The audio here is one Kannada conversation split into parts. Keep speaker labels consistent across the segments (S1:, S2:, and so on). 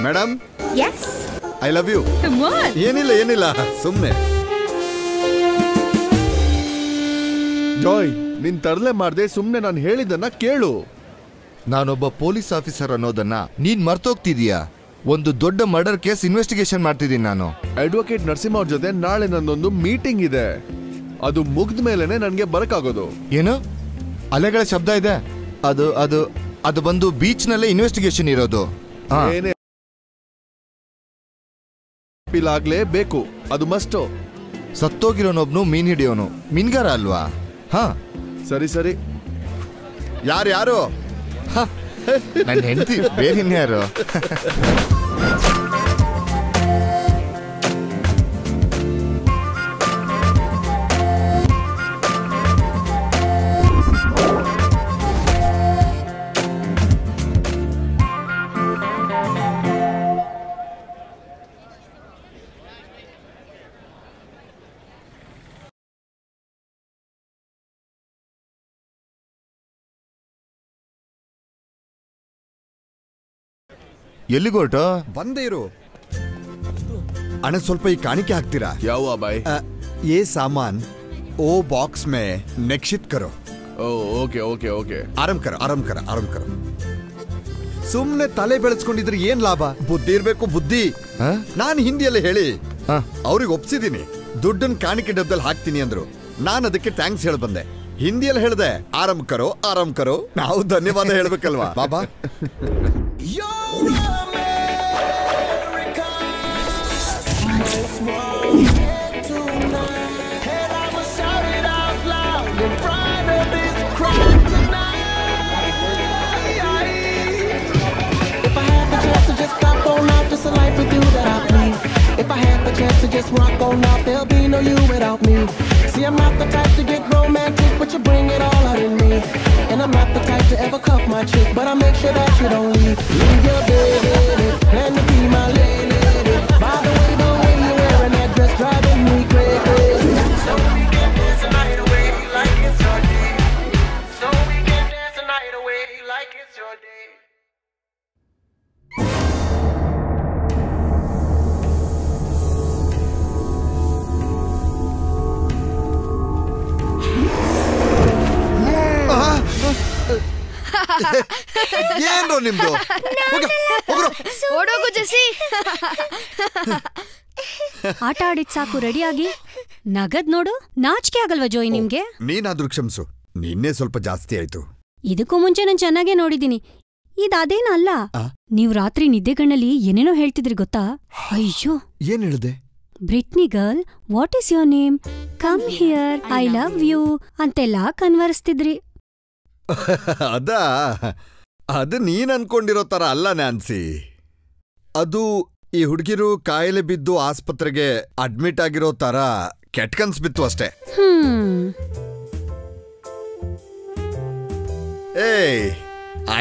S1: Madam I love you. ಏನಿಲ್ಲ ಸುಮ್ನೆ. ಜಾಯ್, ನಿನ್ ತರಲೆ ಮಾಡ್ದೆ, ಸುಮ್ನೆ ನಾನು ಹೇಳಿದ್ದನ್ನ ಕೇಳು.
S2: ನಾನೊಬ್ಬ ಪೊಲೀಸ್ ಆಫೀಸರ್ ಅನ್ನೋದನ್ನ ನೀನ್ ಮರ್ತೋಗ್ತಿದೀಯಾ? ಒಂದು ದೊಡ್ಡ ಮರ್ಡರ್ ಕೇಸ್ ಇನ್ವೆಸ್ಟಿಗೇಷನ್ ಮಾಡ್ತಿದ್ದೀನಿ ನಾನು.
S1: ಅಡ್ವೊಕೇಟ್ ನರಸಿಂಹ ಅವ್ರ ಜೊತೆ ನಾಳೆ ನನ್ನೊಂದು ಮೀಟಿಂಗ್ ಇದೆ. ಅದು ಮುಗ್ದ ಮೇಲೆನೆ ನನ್ಗೆ ಬರಕ್ಕಾಗೋದು.
S2: ಏನು ಅಲೆಗಳ ಶಬ್ದ ಇದೆ? ಅದು ಅದು ಅದು ಬಂದು ಬೀಚ್ ನಲ್ಲೇ ಇನ್ವೆಸ್ಟಿಗೇಷನ್ ಇರೋದು.
S1: ಆಗ್ಲೇಬೇಕು, ಅದು ಮಸ್ಟು.
S2: ಸತ್ತೋಗಿರೋನೊಬ್ನು ಮೀನ್ ಹಿಡಿಯೋನು ಮೀನ್ಗಾರ ಅಲ್ವಾ? ಹಾ
S1: ಸರಿ.
S2: ಯಾರು? ನನ್ನ ಹೆಂಡತಿ, ಬೇರೆ ಇನ್ಯಾರು? ಎಲ್ಲಿಗೋಟ
S3: ಬಂದೇ ಇರು ಅಣ್ಣ. ಸ್ವಲ್ಪ ಈ ಕಾಣಿಕೆ ಹಾಕ್ತೀರಾ?
S1: ಯಾವ ಬಾಯ್?
S3: ये सामान ओ बॉक्स में निक्षित करो.
S1: ಓಕೆ.
S3: ಆರಾಮ್ ಕರ. ಸುಮ್ನೆ ತಲೆ ಬೆಳೆಸ್ಕೊಂಡಿದ್ರೆ ಏನ್ ಲಾಭ? ಬುದ್ಧಿ ಇರ್ಬೇಕು, ಬುದ್ಧಿ. ನಾನು ಹಿಂದಿಯಲ್ಲಿ ಹೇಳಿ ಅವ್ರಿಗೆ ಒಪ್ಸಿದೀನಿ. ದುಡ್ಡನ್ ಕಾಣಿಕೆ ಡಬ್ಬದಲ್ಲಿ ಹಾಕ್ತೀನಿ ಅಂದ್ರು. ನಾನು ಅದಕ್ಕೆ ಥ್ಯಾಂಕ್ಸ್ ಹೇಳ ಬಂದೆ. ಹಿಂದಿಯಲ್ಲಿ ಹೇಳ್ದೆ ಆರಾಮ್ ಕರೋ. ನಾವು ಧನ್ಯವಾದ ಹೇಳ್ಬೇಕಲ್ವಾ ಬಾಬಾ?
S4: If I had the chance to just rock on out, there'll be no you without me. See, I'm not the type to get romantic, but you bring it all out in me. And I'm not the type to ever cuff my chick, but I make sure that you don't leave. Leave your baby, plan to be my lady. By the way you're wearing that dress driving me crazy. So we can dance the night away like it's your day. So we can dance the night away like it's your day.
S3: ಏನು ನಿಮ್ದು?
S5: ಓಡೋಗು ಜೆಸಿ. ಆಟ ಆಡಿದ್ ಸಾಕು, ರೆಡಿಯಾಗಿ. ನಗದ್ ನೋಡು, ನಾಚಿಕೆ ಆಗಲ್ವಾ ಜೋಯ್ ನಿಮ್ಗೆ?
S3: ನೀನಾದ್ರೂ ಕ್ಷಮಿಸು, ನಿನ್ನೆ ಸ್ವಲ್ಪ ಜಾಸ್ತಿ ಆಯ್ತು.
S5: ಇದಕ್ಕೂ ಮುಂಚೆ ನಾನು ಚೆನ್ನಾಗೇ ನೋಡಿದೀನಿ. ಇದೇನಲ್ಲ, ನೀವ್ ರಾತ್ರಿ ನಿದ್ದೆಗಣ್ಣಲ್ಲಿ ಏನೇನೋ ಹೇಳ್ತಿದ್ರಿ ಗೊತ್ತಾ? ಅಯ್ಯೋ,
S3: ಏನ್ ಹೇಳ್ದೆ?
S5: Britney girl, what is your name, come here, I love you ಅಂತೆಲ್ಲಾ ಕನ್ವರ್ಸ್ತಿದ್ರಿ.
S3: ಅದು ನೀನ್ ಅನ್ಕೊಂಡಿರೋ ತರ ಅಲ್ಲ ನ್ಯಾನ್ಸಿ. ಅದು ಈ ಹುಡುಗಿರು ಕಾಯಿಲೆ ಬಿದ್ದು ಆಸ್ಪತ್ರೆಗೆ ಅಡ್ಮಿಟ್ ಆಗಿರೋ ತರ ಕೆಟ್ಕನ್ಸ್ ಬಿತ್ತು ಅಷ್ಟೇ.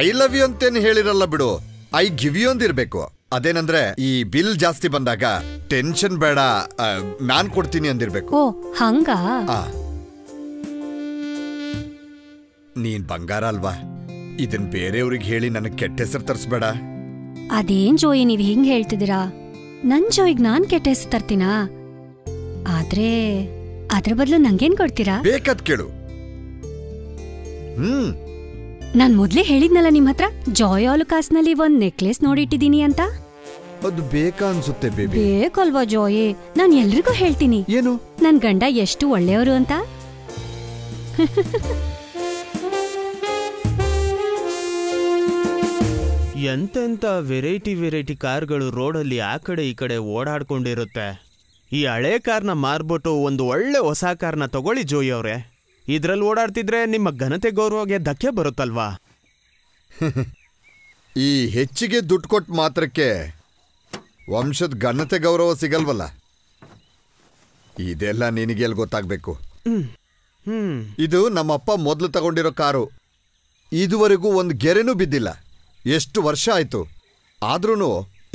S3: ಐ ಲವ್ ಯು ಅಂತೇನು ಹೇಳಿರಲ್ಲ ಬಿಡು, ಐ ಗಿವ್ ಯು ಅಂದಿರ್ಬೇಕು. ಅದೇನಂದ್ರೆ ಈ ಬಿಲ್ ಜಾಸ್ತಿ ಬಂದಾಗ ಟೆನ್ಷನ್ ಬೇಡ, ನಾನ್ ಕೊಡ್ತೀನಿ ಅಂದಿರ್ಬೇಕು.
S5: ಓ ಹಂಗ?
S3: ನೀನ್ ಬಂಗಾರ ಅಲ್ವಾ, ಇದನ್ ಬೇರೆಯವ್ರಿಗೆ ಹೇಳಿ ನನಗ್ ಕೆಟ್ಟ ಹೆಸರು ತರಿಸ್ಬೇಡ.
S5: ಅದೇನ್ ಜೋಯಿ ನೀವ್ ಹಿಂಗ್ ಹೇಳ್ತಿದ್ದೀರಾ? ನನ್ ಜೋಯಿಗ್ ನಾನ್ ಕೆಟ್ಟ ಹೆಸರು ತರ್ತೀನಾ? ಆದ್ರೆ ಅದ್ರ ಬದಲು ನಂಗೇನ್ ಕೊಡ್ತೀರಾ?
S3: ಬೇಕಾದ್ ಕೇಳು.
S5: ನಾನ್ ಮೊದ್ಲೇ ಹೇಳಿದ್ನಲ್ಲ ನಿಮ್ ಹತ್ರ, ಜಾಯ್ ಆಲುಕಾಸ್ನಲ್ಲಿ ಒಂದ್ ನೆಕ್ಲೆಸ್ ನೋಡಿಟ್ಟಿದೀನಿ ಅಂತ.
S3: ಅದು ಬೇಕಾ ಅನ್ಸುತ್ತೆ ಬೇಬಿ.
S5: ಬೇಕಲ್ವಾ ಜೋಯಿ? ನಾನ್ ಎಲ್ರಿಗೂ ಹೇಳ್ತೀನಿ
S3: ಏನು,
S5: ನನ್ ಗಂಡ ಎಷ್ಟು ಒಳ್ಳೆಯವರು ಅಂತ.
S6: ಎಂತೆಂತ ವೆರೈಟಿ ಕಾರ್ಗಳು ರೋಡಲ್ಲಿ ಆ ಕಡೆ ಈ ಕಡೆ ಓಡಾಡ್ಕೊಂಡಿರುತ್ತೆ. ಈ ಹಳೆ ಕಾರ್ನ ಮಾರ್ಬಿಟ್ಟು ಒಂದು ಒಳ್ಳೆ ಹೊಸ ಕಾರ್ನ ತಗೊಳ್ಳಿ ಜೋಯಿ ಅವ್ರೆ. ಇದ್ರಲ್ಲಿ ಓಡಾಡ್ತಿದ್ರೆ ನಿಮ್ಮ ಘನತೆ ಗೌರವಕ್ಕೆ ಧಕ್ಕೆ ಬರುತ್ತಲ್ವಾ?
S3: ಈ ಹೆಚ್ಚಿಗೆ ದುಡ್ಡು ಕೊಟ್ಟು ಮಾತ್ರಕ್ಕೆ ವಂಶದ ಘನತೆ ಗೌರವ ಸಿಗಲ್ವಲ್ಲ. ಇದೆಲ್ಲ ನಿನಗೆಲ್ಲಿ ಗೊತ್ತಾಗ್ಬೇಕು. ಇದು ನಮ್ಮಪ್ಪ ಮೊದಲು ತಗೊಂಡಿರೋ ಕಾರು. ಇದುವರೆಗೂ ಒಂದು ಗೆರೆನೂ ಬಿದ್ದಿಲ್ಲ. ಎಷ್ಟು ವರ್ಷ ಆಯ್ತು. ಆದ್ರೂ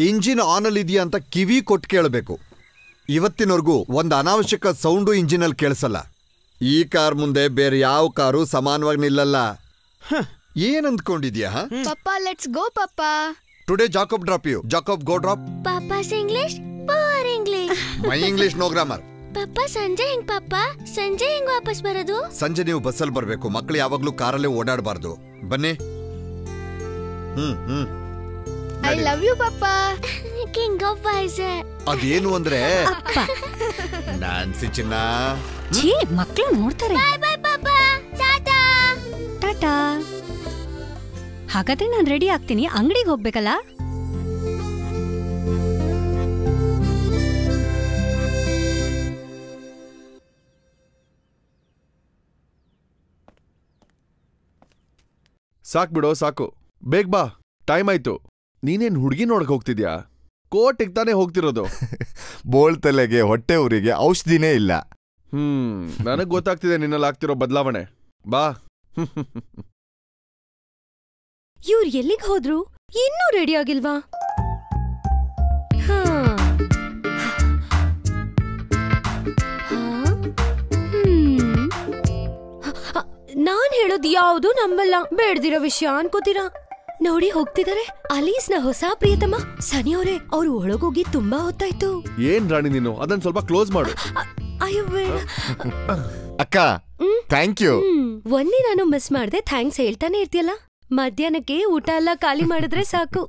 S3: ಇಂಜಿನ್ ಆನಲ್ಲಿ ಇದೆಯಾ ಅಂತ ಕಿವಿ ಕೊಟ್ಟು ಕೇಳಬೇಕು. ಇವತ್ತಿನವರೆಗೂ ಒಂದು ಅನಾವಶ್ಯಕ ಸೌಂಡು ಇಂಜಿನಲ್ಲಿ ಕೇಳಿಸಲ್ಲ. ಈ ಕಾರ್ ಮುಂದೆ ಬೇರೆ ಯಾವ ಕಾರು ಸಮಾನವಾಗಿ ನಿಲ್ಲಲ್ಲ. ಏನ್ ಅಂದ್ಕೊಂಡಿದ್ಯಾ?
S5: ಪಪ್ಪಾ ಲೆಟ್ಸ್ ಗೋ ಪಪ್ಪಾ.
S3: Today Jacob drop you. Jacob go drop.
S7: Papa's English power English.
S3: My English no grammar.
S7: ಪಪ್ಪ ಸಂಜೆ ಹೆಂಗ್ ಪಪ್ಪ? ಸಂಜೆ ಹೆಂಗ್ ವಾಪಸ್ ಬರೋದು?
S3: ಸಂಜೆ ನೀವು ಬಸ್ಸಲ್ಲಿ ಬರ್ಬೇಕು. ಮಕ್ಕಳು ಯಾವಾಗ್ಲೂ ಕಾರಲ್ಲೇ ಓಡಾಡಬಾರ್ದು. ಬನ್ನಿ.
S7: ಐ ಲವ್ ಯು ಪಪ್ಪ. King of boys.
S3: ಅದೇನು ಅಂದ್ರೆ ನಾನ್ಸಿ ಚಿನ್ನ.
S5: ಛೀ, ಮಕ್ಳು ನೋಡ್ತಾರೆ.
S7: ಬೈ ಬೈ ಪಪ್ಪ. ಟಾಟಾ.
S5: ಟಾಟಾ. ಹಾಗಾದ್ರೆ ನಾನು ರೆಡಿ ಆಗ್ತೀನಿ, ಅಂಗಡಿಗೆ ಹೋಗ್ಬೇಕಲ್ಲ.
S1: ಸಾಕ್ ಬಿಡೋ, ಸಾಕು. ಬೇಗ ಬಾ, ಟೈಮ್ ಆಯ್ತು. ನೀನೇನ್ ಹುಡುಗಿ ನೋಡಕ್ ಹೋಗ್ತಿದ್ಯಾ? ಕೋರ್ಟಿಗೆ ತಾನೇ ಹೋಗ್ತಿರೋದು.
S2: ಬೋಳ್ ತಲೆಗೆ ಹೊಟ್ಟೆ ಊರಿಗೆ ಔಷಧಿನೇ ಇಲ್ಲ.
S1: ನನಗ್ ಗೊತ್ತಾಗ್ತಿದೆ ನಿನ್ನಲ್ಲಿ ಆಗ್ತಿರೋ ಬದಲಾವಣೆ. ಬಾ.
S8: ಇವ್ರು ಎಲ್ಲಿಗೆ ಹೋದ್ರು? ಇನ್ನೂ ರೆಡಿ ಆಗಿಲ್ವಾ? ನಾನ್ ಹೇಳೋದ್ ಯಾವ್ದು ನಂಬಲ್ಲ. ಬೇಡ್ದಿರೋ ವಿಷಯ ಅನ್ಕೋತೀರಾ? ನೋಡಿ ಹೋಗ್ತಿದಾರೆ ಅಲೀಸ್ನ ಹೊಸ ಪ್ರಿಯತಮ ಸನಿ ಅವರೇ. ಅವ್ರು ಒಳಗೋಗಿ ತುಂಬಾ ಹೊತ್ತಾಯ್ತು.
S1: ಏನ್ ರಾಣಿ ನೀನು, ಅದನ್ನ ಸ್ವಲ್ಪ ಕ್ಲೋಸ್ ಮಾಡು.
S8: ಅಯ್ಯೋ ಬೇಡ
S2: ಅಕ್ಕ, ಥ್ಯಾಂಕ್ ಯು.
S8: ಒಂದೇ ನಾನು ಮಿಸ್ ಮಾಡ್ದೆ ಥ್ಯಾಂಕ್ಸ್ ಹೇಳ್ತಾನೆ ಇರ್ತೀಯಲ್ಲ. ಮಧ್ಯಾಹ್ನಕ್ಕೆ ಊಟ ಎಲ್ಲ ಖಾಲಿ ಮಾಡಿದ್ರೆ ಸಾಕು.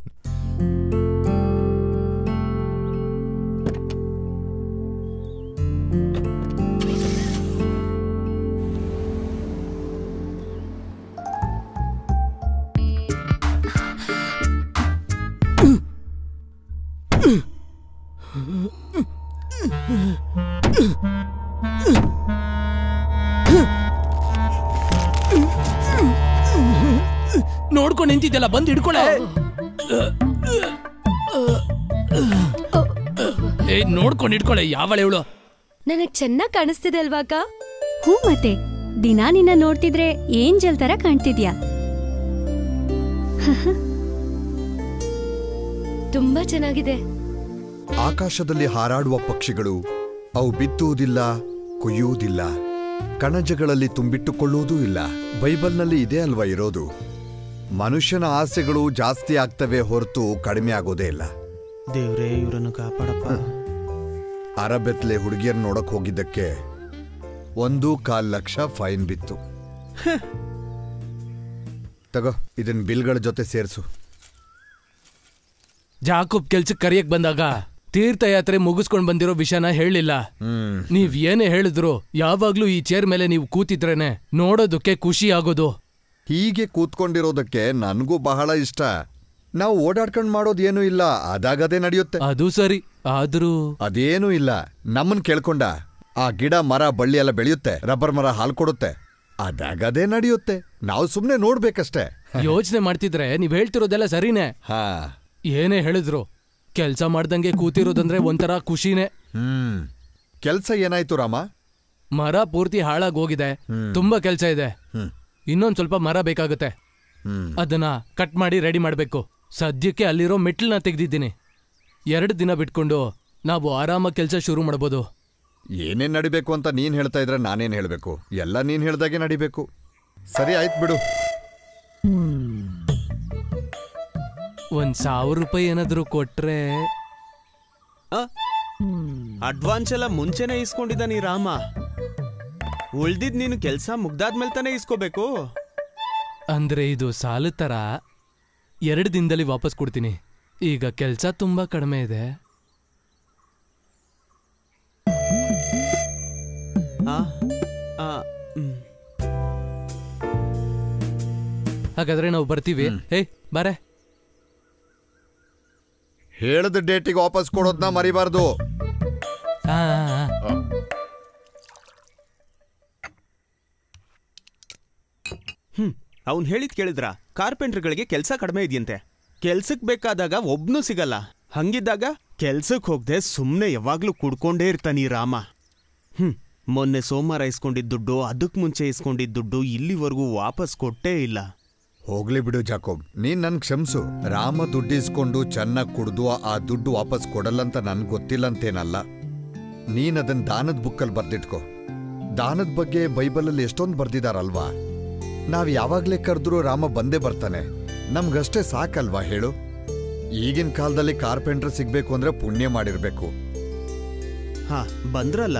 S9: ನೋಡ್ಕೊಂಡು ನಿಂತಿದ್ದೆಲ್ಲ ಬಂದು ಹಿಡ್ಕೊಳ್ಳೆ. ನೋಡ್ಕೊಂಡು ಹಿಡ್ಕೊಳ್ಳೆ. ಯಾವಳೆ ಇವಳು?
S8: ನನಗ್ ಚೆನ್ನಾಗ್ ಕಾಣಿಸ್ತಿದೆ ಅಲ್ವಾಕ?
S5: ಹೂ, ಮತ್ತೆ ದಿನಾ ನಿನ್ನ ನೋಡ್ತಿದ್ರೆ ಏಂಜಲ್ ತರ ಕಾಣ್ತಿದ್ಯಾ.
S8: ತುಂಬಾ ಚೆನ್ನಾಗಿದೆ.
S3: ಆಕಾಶದಲ್ಲಿ ಹಾರಾಡುವ ಪಕ್ಷಿಗಳು ಅವು ಬಿತ್ತುವುದಿಲ್ಲ, ಕೊಯ್ಯುವುದಿಲ್ಲ, ಕಣಜಗಳಲ್ಲಿ ತುಂಬಿಟ್ಟುಕೊಳ್ಳುವುದೂ ಇಲ್ಲ. ಬೈಬಲ್ನಲ್ಲಿ ಇದೇ ಅಲ್ವಾ ಇರೋದು? ಮನುಷ್ಯನ ಆಸೆಗಳು ಜಾಸ್ತಿ ಆಗ್ತವೆ ಹೊರತು ಕಡಿಮೆ ಆಗೋದೇ ಇಲ್ಲ.
S6: ದೇವ್ರೇ, ಇವರನ್ನು ಕಾಪಾಡಪ್ಪ.
S3: ಅರಬೆತ್ಲೆ ಹುಡುಗಿಯರ್ ನೋಡಕ್ ಹೋಗಿದ್ದಕ್ಕೆ 1.25 ಲಕ್ಷ ಫೈನ್ ಬಿತ್ತು. ತಗೋ, ಇದನ್ ಬಿಲ್ಗಳ ಜೊತೆ ಸೇರ್ಸು.
S9: ಜಾಕಬ್ ಕೆಲ್ಸಕ್ಕೆ ಕರಿಯಕ್ ಬಂದಾಗ ತೀರ್ಥಯಾತ್ರೆ ಮುಗಿಸ್ಕೊಂಡ್ ಬಂದಿರೋ ವಿಷಯನ ಹೇಳಿಲ್ಲ. ನೀವ್ ಏನೇ ಹೇಳಿದ್ರು ಯಾವಾಗ್ಲೂ ಈ ಚೇರ್ ಮೇಲೆ ನೀವು ಕೂತಿದ್ರೇನೆ ನೋಡೋದಕ್ಕೆ ಖುಷಿ ಆಗೋದು.
S3: ಹೀಗೆ ಕೂತ್ಕೊಂಡಿರೋದಕ್ಕೆ ನನ್ಗೂ ಬಹಳ ಇಷ್ಟ. ನಾವು ಓಡಾಡ್ಕೊಂಡ್ ಮಾಡೋದೇನೂ ಇಲ್ಲ, ಅದಾಗದೇ ನಡೆಯುತ್ತೆ.
S9: ಅದು ಸರಿ, ಆದ್ರೂ
S3: ಅದೇನೂ ಇಲ್ಲ. ನಮ್ಮನ್ ಕೇಳ್ಕೊಂಡ ಆ ಗಿಡ ಮರ ಬಳ್ಳಿ ಎಲ್ಲ ಬೆಳೆಯುತ್ತೆ, ರಬ್ಬರ್ ಮರ ಹಾಲು ಕೊಡುತ್ತೆ, ಅದಾಗದೇ ನಡೆಯುತ್ತೆ. ನಾವು ಸುಮ್ನೆ ನೋಡ್ಬೇಕಷ್ಟೇ.
S9: ಯೋಚನೆ ಮಾಡ್ತಿದ್ರೆ ನೀವ್ ಹೇಳ್ತಿರೋದೆಲ್ಲ ಸರಿನೇ.
S3: ಹಾ,
S9: ಏನೇ ಹೇಳಿದ್ರು ಕೆಲ್ಸ ಮಾಡ್ದಂಗೆ ಕೂತಿರೋದಂದ್ರೆ ಒಂಥರ ಖುಷಿನೇ.
S3: ಕೆಲ್ಸ ಏನಾಯ್ತು ರಾಮ?
S9: ಮರ ಪೂರ್ತಿ ಹಾಳಾಗ್ ಹೋಗಿದೆ. ತುಂಬಾ ಕೆಲ್ಸ ಇದೆ. ಇನ್ನೊಂದ್ ಸ್ವಲ್ಪ ಮರ ಬೇಕಾಗುತ್ತೆ. ಅದನ್ನ ಕಟ್ ಮಾಡಿ ರೆಡಿ ಮಾಡ್ಬೇಕು. ಸದ್ಯಕ್ಕೆ ಅಲ್ಲಿರೋ ಮೆಟ್ಲನ್ನ ತೆಗ್ದಿದ್ದೀನಿ. 2 ದಿನ ಬಿಟ್ಕೊಂಡು ನಾವು ಆರಾಮಾಗಿ ಕೆಲ್ಸ ಶುರು ಮಾಡ್ಬೋದು.
S3: ಏನೇನ್ ನಡಿಬೇಕು ಅಂತ ನೀನ್ ಹೇಳ್ತಾ ಇದ್ರೆ ನಾನೇನ್ ಹೇಳ್ಬೇಕು? ಎಲ್ಲ ನೀನ್ ಹೇಳ್ದಾಗೆ ನಡಿಬೇಕು. ಸರಿ ಆಯ್ತು ಬಿಡು.
S9: 1,000 ರೂಪಾಯಿ ಏನಾದ್ರು ಕೊಟ್ರೆ.
S6: ಅಡ್ವಾನ್ಸ್ ಎಲ್ಲ ಮುಂಚೆನೆ ಇಸ್ಕೊಂಡಿದ್ದಾನಿ ರಾಮ. ಉಳ್ದಿದ್ ನೀನು ಕೆಲ್ಸ ಮುಗ್ದಾದ್ಮೇಲೆ ತಾನೇ ಇಸ್ಕೋಬೇಕು.
S9: ಅಂದ್ರೆ ಇದು ಸಾಲ ತರ 2 ದಿನದಲ್ಲಿ ವಾಪಸ್ ಕೊಡ್ತೀನಿ. ಈಗ ಕೆಲ್ಸ ತುಂಬಾ ಕಡಿಮೆ ಇದೆ. ಹಾಗಾದ್ರೆ ನಾವು ಬರ್ತೀವಿ. ಹೇ ಬಾರೆ.
S3: ಹೇಳದ ಡೇಟಿಗೆ ವಾಪಸ್ ಕೊಡೋದ್ನ ಮರಿಬಾರ್ದು.
S6: ಅವ್ನು ಹೇಳಿದ್ ಕೇಳಿದ್ರ? ಕಾರ್ಪೆಂಟರ್ಗಳಿಗೆ ಕೆಲ್ಸ ಕಡಿಮೆ ಇದೆಯಂತೆ. ಕೆಲ್ಸಕ್ ಬೇಕಾದಾಗ ಒಬ್ನೂ ಸಿಗಲ್ಲ. ಹಂಗಿದ್ದಾಗ ಕೆಲ್ಸಕ್ ಹೋಗ್ದೆ ಸುಮ್ನೆ ಯಾವಾಗ್ಲೂ ಕುಡ್ಕೊಂಡೇ ಇರ್ತಾನಿ ರಾಮ. ಮೊನ್ನೆ ಸೋಮವಾರ ಇಸ್ಕೊಂಡಿದ್ದ ದುಡ್ಡು, ಅದಕ್ ಮುಂಚೆ ಇಸ್ಕೊಂಡಿದ್ದ ದುಡ್ಡು ಇಲ್ಲಿವರೆಗೂ ವಾಪಸ್ ಕೊಟ್ಟೇ ಇಲ್ಲ.
S3: ಹೋಗ್ಲಿ ಬಿಡು ಜಾಕೋಬ್, ನೀನ್ ನನ್ ಕ್ಷಮ್ಸು. ರಾಮ ದುಡ್ಡಿಸ್ಕೊಂಡು ಚೆನ್ನಾಗ್ ಕುಡ್ದು ಆ ದುಡ್ಡು ವಾಪಸ್ ಕೊಡಲ್ಲಂತ ನನ್ಗೆ ಗೊತ್ತಿಲ್ಲಂತೇನಲ್ಲ. ನೀನ್ ಅದನ್ ದಾನದ ಬುಕ್ಕಲ್ಲಿ ಬರ್ದಿಟ್ಕೋ. ದಾನದ ಬಗ್ಗೆ ಬೈಬಲಲ್ಲಿ ಎಷ್ಟೊಂದು ಬರ್ದಿದಾರಲ್ವಾ? ನಾವ್ ಯಾವಾಗ್ಲೇ ಕರೆದ್ರೂ ರಾಮ ಬಂದೇ ಬರ್ತಾನೆ. ನಮ್ಗಷ್ಟೇ ಸಾಕಲ್ವಾ ಹೇಳು? ಈಗಿನ ಕಾಲದಲ್ಲಿ ಕಾರ್ಪೆಂಟರ್ ಸಿಗ್ಬೇಕು ಅಂದ್ರೆ ಪುಣ್ಯ ಮಾಡಿರ್ಬೇಕು.
S6: ಹಾ ಬಂದ್ರಲ್ಲ,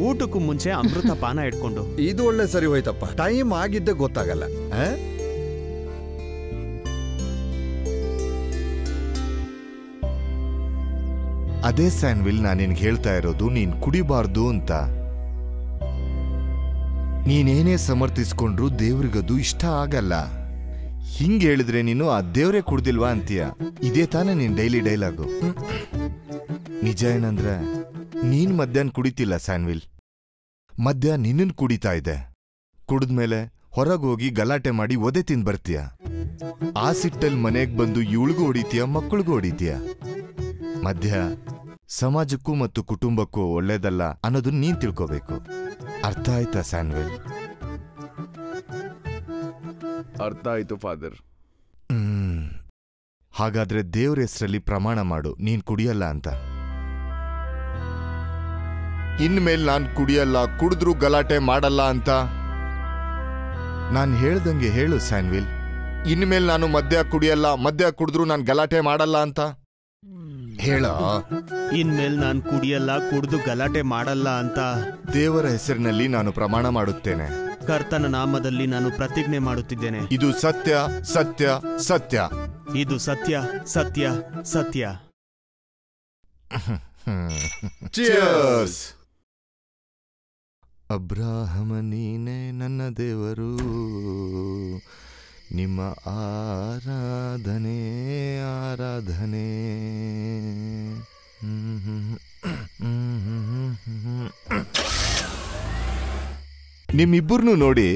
S6: ಊಟಕ್ಕೂ ಮುಂಚೆ ಅಮೃತ ಪಾನ ಇಟ್ಕೊಂಡು.
S3: ಇದು ಒಳ್ಳೆ ಸರಿ ಹೋಯ್ತಪ್ಪ, ಟೈಮ್ ಆಗಿದ್ದೆ ಗೊತ್ತಾಗಲ್ಲ.
S2: ಅದೇ ಸ್ಯಾನ್ವಿಲ್ ನಾನು ನಿನ್ಗೆ ಹೇಳ್ತಾ ಇರೋದು, ನೀನ್ ಕುಡಿಬಾರ್ದು ಅಂತ. ನೀನೇನೇ ಸಮರ್ಥಿಸ್ಕೊಂಡ್ರು ದೇವ್ರಿಗದು ಇಷ್ಟ ಆಗಲ್ಲ. ಹಿಂಗ್ ಹೇಳಿದ್ರೆ ನೀನು ಆ ದೇವ್ರೇ ಕುಡ್ದಿಲ್ವಾ ಅಂತೀಯ. ಇದೇ ತಾನೇ ನೀನ್ ಡೈಲಿ ಡೈಲಾಗು. ನಿಜ ಏನಂದ್ರೆ ನೀನ್ ಮಧ್ಯಾಹ್ನ ಕುಡಿತಿಲ್ಲ ಸ್ಯಾನ್ವಿಲ್, ಮಧ್ಯಾಹ್ನ ನಿನ್ನನ್ ಕುಡಿತಾ ಇದೆ. ಕುಡಿದ್ಮೇಲೆ ಹೊರಗೋಗಿ ಗಲಾಟೆ ಮಾಡಿ ಒದೆ ತಿಂದ್ ಬರ್ತೀಯ. ಆ ಸಿಟ್ಟಲ್ಲಿ ಮನೆಗ್ ಬಂದು ಇವಳಿಗೂ ಹೊಡಿತೀಯ, ಮಕ್ಕಳಿಗೂ ಹೊಡಿತೀಯ. ಮಧ್ಯ ಸಮಾಜಕ್ಕೂ ಮತ್ತು ಕುಟುಂಬಕ್ಕೂ ಒಳ್ಳೇದಲ್ಲ ಅನ್ನೋದನ್ನ ನೀನ್ ತಿಳ್ಕೋಬೇಕು. ಅರ್ಥ ಆಯ್ತಾ ಸ್ಯಾನ್ವಿಲ್?
S1: ಅರ್ಥ ಆಯ್ತು ಫಾದರ್.
S2: ಹಾಗಾದ್ರೆ ದೇವ್ರ ಹೆಸರಲ್ಲಿ ಪ್ರಮಾಣ ಮಾಡು, ನೀನ್ ಕುಡಿಯಲ್ಲ ಅಂತ. ಇನ್ಮೇಲೆ ನಾನ್ ಕುಡಿಯಲ್ಲ, ಕುಡಿದ್ರು ಗಲಾಟೆ ಮಾಡಲ್ಲ ಅಂತ ನಾನ್ ಹೇಳ್ದಂಗೆ ಹೇಳು ಸ್ಯಾನ್ವಿಲ್. ಇನ್ಮೇಲೆ ನಾನು ಮದ್ಯ ಕುಡಿಯಲ್ಲ, ಮದ್ಯ ಕುಡಿದ್ರು ನಾನ್ ಗಲಾಟೆ ಮಾಡಲ್ಲ ಅಂತ ಹೇಳ.
S6: ಇನ್ಮೇಲೆ ನಾನು ಕುಡಿಯಲ್ಲ, ಕುಡಿದು ಗಲಾಟೆ ಮಾಡಲ್ಲ ಅಂತ
S2: ದೇವರ ಹೆಸರಿನಲ್ಲಿ ನಾನು ಪ್ರಮಾಣ ಮಾಡುತ್ತೇನೆ.
S6: ಕರ್ತನ ನಾಮದಲ್ಲಿ ನಾನು ಪ್ರತಿಜ್ಞೆ ಮಾಡುತ್ತಿದ್ದೇನೆ.
S2: ಇದು ಸತ್ಯ, ಸತ್ಯ, ಸತ್ಯ.
S6: ಇದು ಸತ್ಯ, ಸತ್ಯ, ಸತ್ಯ.
S2: ಚಿಯರ್ಸ್. ಅಬ್ರಾಹಮ ನೀನೇ ನನ್ನ ದೇವರು, ನಿಮ್ಮ ಆರಾಧನೆ ಆರಾಧನೆ. ನಿಮ್ಮಿಬ್ಬರನ್ನೂ ನೋಡಿ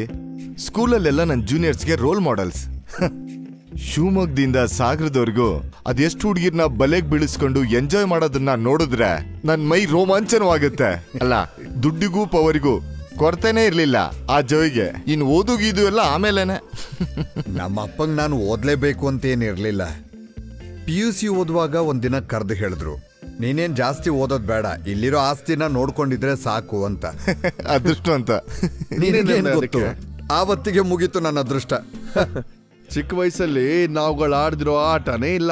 S2: ಸ್ಕೂಲಲ್ಲೆಲ್ಲ ನನ್ನ ಜೂನಿಯರ್ಸ್ಗೆ ರೋಲ್ ಮಾಡೆಲ್ಸ್. ಶಿವಮೊಗ್ಗದಿಂದ ಸಾಗರದವರೆಗೂ ಅದೆಷ್ಟು ಹುಡುಗಿರ್ನ ಬಲೆಗ್ ಬೀಳಿಸ್ಕೊಂಡು ಎಂಜಾಯ್ ಮಾಡೋದನ್ನ ನೋಡಿದ್ರೆ ನನ್ ಮೈ ರೋಮಾಂಚನವಾಗುತ್ತೆ. ಅಲ್ಲ, ದುಡ್ಡಿಗೂ ಪವರಿಗೂ ಕೊರತೆನೇ ಇರ್ಲಿಲ್ಲ ಆ ಜೋಯಿಗೆ. ಇನ್ ಓದುಗಿದು ಎಲ್ಲ ಆಮೇಲೆನೆ.
S3: ನಮ್ಮ ಅಪ್ಪಂಗ್ ನಾನು ಓದ್ಲೇಬೇಕು ಅಂತೇನಿರ್ಲಿಲ್ಲ. PUC ಓದುವಾಗ ಒಂದಿನ ಕರೆದು ಹೇಳಿದ್ರು, ನೀನೇನ್ ಜಾಸ್ತಿ ಓದೋದ್ ಬೇಡ, ಇಲ್ಲಿರೋ ಆಸ್ತಿನ ನೋಡ್ಕೊಂಡಿದ್ರೆ ಸಾಕು ಅಂತ.
S2: ಅದೃಷ್ಟ ಅಂತ
S3: ಗೊತ್ತು. ಆವತ್ತಿಗೆ ಮುಗೀತು ನನ್ನ ಅದೃಷ್ಟ.
S1: ಚಿಕ್ಕ ವಯಸ್ಸಲ್ಲಿ ನಾವುಗಳು ಆಡ್ದಿರೋ ಆಟನೇ ಇಲ್ಲ.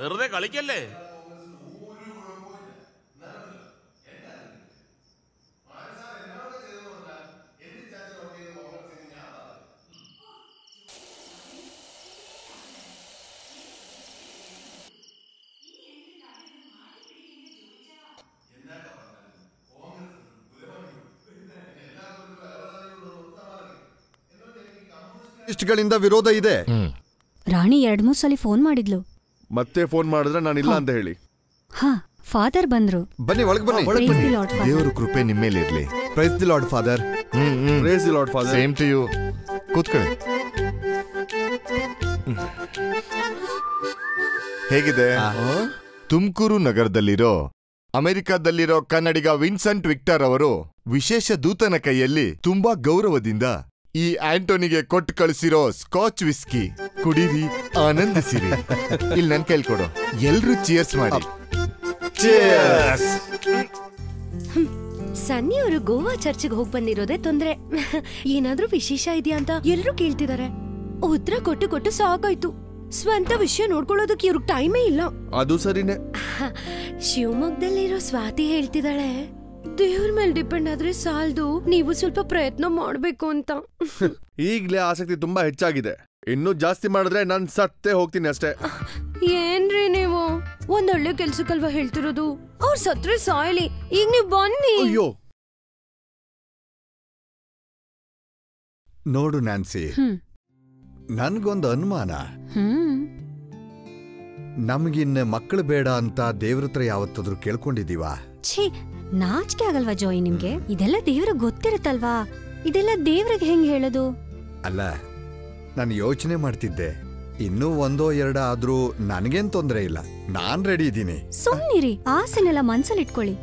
S10: വെറുതെ കളിക്കല്ലേ.
S3: ಇಷ್ಟಗಳಿಂದ ವಿರೋಧ ಇದೆ.
S5: ರಾಣಿ 2-3 ಸಲ ಫೋನ್ ಮಾಡಿದ್ಲು.
S1: ಮತ್ತೆ ಫೋನ್ ಮಾಡಿದ್ರೆ ನಾನಿಲ್ಲ ಅಂತ ಹೇಳಿ.
S5: ಹಾ, ಫಾದರ್ ಬಂದ್ರು.
S3: ಬನ್ನಿ, ಒಳಗೆ ಬನ್ನಿ.
S2: ದೇವರ ಕೃಪೆ ನಿಮ್ಮೇಲಿರ್ಲಿ.
S3: Praise the Lord father.
S1: Praise the Lord father.
S2: Same to you. ಕೂತ್ಕೊಳ್ಳಿ. ಹೇಗಿದೆ? ತುಮಕೂರು ನಗರದಲ್ಲಿರೋ ಅಮೆರಿಕಾದಲ್ಲಿರೋ ಕನ್ನಡಿಗ ವಿನ್ಸೆಂಟ್ ವಿಕ್ಟರ್ ಅವರು ವಿಶೇಷ ದೂತನ ಕೈಯಲ್ಲಿ ತುಂಬಾ ಗೌರವದಿಂದ ಈ ಆಂಟೋನಿಗೆ ಕೊಟ್ಟು ಕಳಿಸಿರೋ ಸ್ಕಾಚ್ ವಿಸ್ಕಿ ಕುಡೀರಿ, ಆನಂದಿಸಿರಿ. ಇಲ್ಲಿ ನನ್ ಕೈಲಿ ಕೊಡು. ಎಲ್ರು ಚಿಯರ್ಸ್ ಮಾಡಿ.
S8: ಸನ್ನಿ ಅವರು ಗೋವಾ ಚರ್ಚ್ಗೆ ಹೋಗಿ ಬಂದಿರೋದೇ ತೊಂದ್ರೆ. ಏನಾದ್ರೂ ವಿಶೇಷ ಇದೆಯಾ ಅಂತ ಎಲ್ರು ಕೇಳ್ತಿದಾರೆ. ಉತ್ತರ ಕೊಟ್ಟು ಕೊಟ್ಟು ಸಾಕಾಯ್ತು. ಸ್ವಂತ ವಿಷಯ ನೋಡ್ಕೊಳ್ಳೋದಕ್ಕೆ ಇವ್ರಿಗೆ ಟೈಮೇ ಇಲ್ಲ.
S1: ಅದು ಸರಿನೇ.
S8: ಶಿವಮೊಗ್ಗದಲ್ಲಿರೋ ಸ್ವಾತಿ ಹೇಳ್ತಿದ್ದಾಳೆ, ದೇವ್ರ ಮೇಲೆ ಡಿಪೆಂಡ್ ಆದ್ರೆ ಸಾಲ್ದು, ನೀವು ಸ್ವಲ್ಪ ಪ್ರಯತ್ನ ಮಾಡ್ಬೇಕು ಅಂತ.
S1: ಈಗ್ಲೇ ಆಸಕ್ತಿ ತುಂಬಾ ಹೆಚ್ಚಾಗಿದೆ. ಇನ್ನೂ ಜಾಸ್ತಿ ಮಾಡಿದ್ರೆ ನಾನ್ ಸತ್ತೇ ಹೋಗ್ತೀನಿ ಅಷ್ಟೇ.
S8: ಏನ್ರಿ ನೀವು ಒಂದೊಳ್ಳೆ ಕೆಲ್ಸಕ್ಕಲ್ವಾ ಹೇಳ್ತಿರೋದು? ಅವ್ರ ಸತ್ರೆ ಸಾಯ್ಲಿ, ಈಗ ನೀವು ಬನ್ನಿ.
S1: ಅಯ್ಯೋ,
S3: ನೋಡು ನ್ಯಾನ್ಸಿ, ನನ್ಗೊಂದು ಅನುಮಾನ. ನಮ್ಗಿನ್ನ ಮಕ್ಕಳು ಬೇಡ ಅಂತ ದೇವ್ರತ್ರ ಯಾವತ್ತಾದ್ರೂ ಕೇಳ್ಕೊಂಡಿದೀವಾ?
S5: ಛೀ, ನಾಚಿಕೆ ಆಗಲ್ವಾ ಜೋಯಿ ನಿಮ್ಗೆ? ಇದೆಲ್ಲ ದೇವ್ರಿಗೆ ಗೊತ್ತಿರುತ್ತಲ್ವಾ? ಇದೆಲ್ಲ ದೇವ್ರಿಗೆ ಹೆಂಗ್ ಹೇಳೋದು?
S3: ಅಲ್ಲ, ನಾನು ಯೋಚನೆ ಮಾಡ್ತಿದ್ದೆ, ಇನ್ನೂ 1-2 ಆದ್ರೂ ನನ್ಗೇನ್ ತೊಂದ್ರೆ ಇಲ್ಲ, ನಾನ್ ರೆಡಿ ಇದ್ದೀನಿ.
S5: ಸುಮ್ನಿರಿ, ಆಸೆನೆಲ್ಲ ಮನ್ಸಲ್ಲಿಟ್ಕೊಳ್ಳಿ.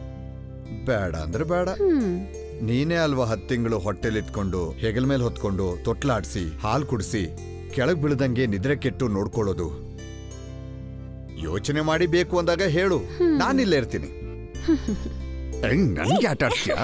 S3: ಬೇಡ ಅಂದ್ರೆ ಬೇಡ. ನೀನೇ ಅಲ್ವಾ 10 ತಿಂಗಳು ಹೊಟ್ಟೆಲಿಟ್ಕೊಂಡು ಹೆಗಲ್ ಮೇಲೆ ಹೊತ್ಕೊಂಡು ತೊಟ್ಲಾಡ್ಸಿ ಹಾಲು ಕುಡಿಸಿ ಕೆಳಗ್ ಬೀಳ್ದಂಗೆ ನಿದ್ರೆ ಕೆಟ್ಟು ನೋಡ್ಕೊಳ್ಳೋದು. ಯೋಚನೆ ಮಾಡಿ ಬೇಕು ಅಂದಾಗ ಹೇಳು, ನಾನಿಲ್ಲೇ ಇರ್ತೀನಿ. ನನ್ಗೆ ಆಟ ಆಡ್ತೀಯಾ?